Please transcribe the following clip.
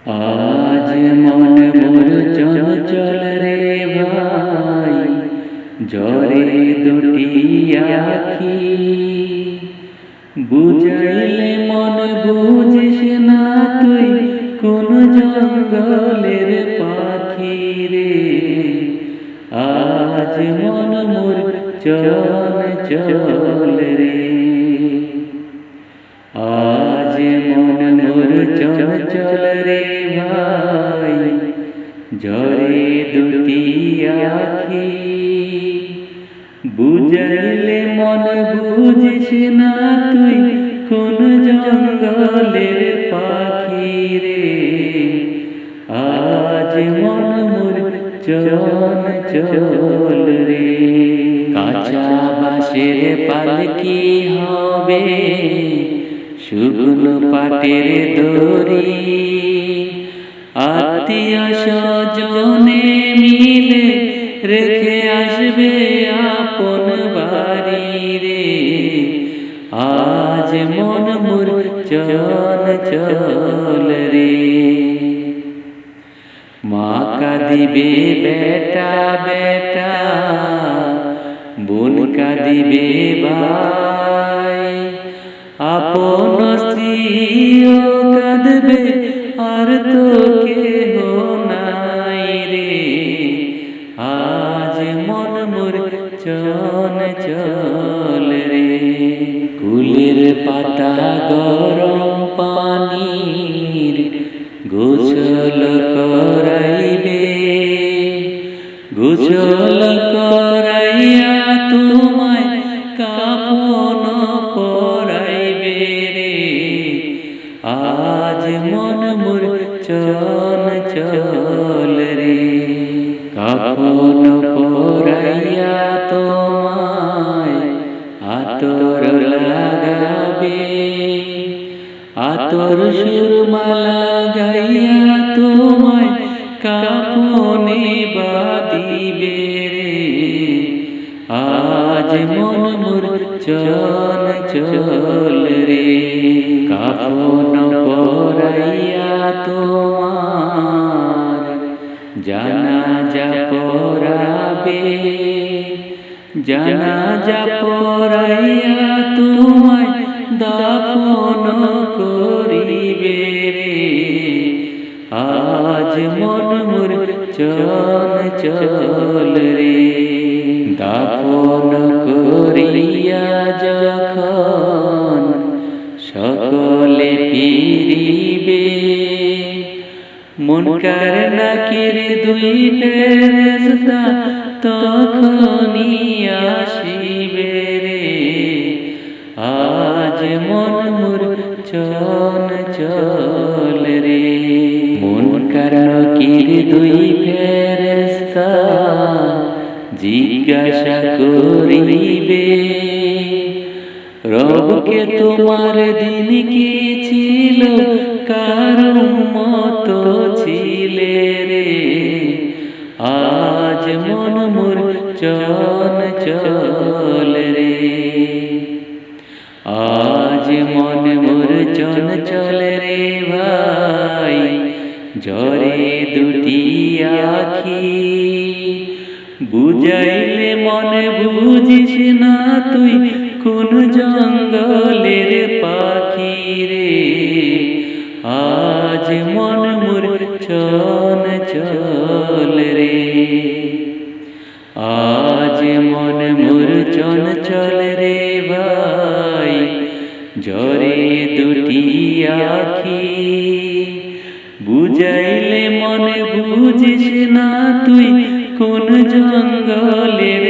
আজ মন মোর চঞ্চল রে ভাই, জ্বরে দুটি আখি। বুঝাইলে মন বুঝিস না তুই, কোন জঙ্গলের পাখি রে। আজ মন মোর চঞ্চল রে, আজ মন মোর চঞ্চল রে ভাই, জ্বরে দুটি আখি। বুঝাইলে মন বুঝিস না তুই, কোন জঙ্গলের পাখি রে। আজ মন মোর চঞ্চল রে। কাঁচা বাঁশের পালকি হবে, শুকনো পাটের দড়ি। আত্মীয় স্বজনে মিলে রেখে আসবে আপন বাড়ি রে। আজ মন মোর চঞ্চল রে। মা কাঁদিবে বেটা বেটা, বোন কাঁদিবে ভাই। আপন স্ত্রীও কাঁদবে, আর তো কেহ নাই রে। আজ মন মোর চঞ্চল রে। কুলের পাতা গরম পানির গোসল করাইবে, গোসল করাইয়া তোমায় কাফন পরাইবে রে। আজ মন মোর চঞ্চল রে। কাফন পরাইয়া তোমায় আতর লাগাবে, আতর সুরমা লাগাইয়া তোমায় কাফনে বাঁধিবে রে। আজ মন মোর চঞ্চল রে। কাফন পরাইয়া তোমার জানাজা পরাবে, জানাজা পরাইয়া তোমায় দাফন করিবে রে। আজ মন মোর চঞ্চল রে। দাফন করিয়া যখন সকলে ফিরিবে, মুনকার নাকির দুই ফেরেশতা তখনই আসিবে রে। আজ মন মোর চঞ্চল রে। মুনকার নাকির দুই ফেরেশতা জিজ্ঞাসা করিবে, রবকে তোমার দিন কি ছিল, কার উম্মত ছিলে রে। আজ মন মোর চঞ্চল রে। আজ মন মোর চঞ্চল রে ভাই, জ্বরে দুটি আখি। বুঝাইলে মনে বুঝিস না তুই, কোন জঙ্গলের পাখি রে। আজ মন মোর চঞ্চল রে। আজ মন মোর চঞ্চল রে ভাই, জ্বরে দুটি আখি। বুঝাইলে মনে বুঝিস না তুই, কোন জঙ্গলের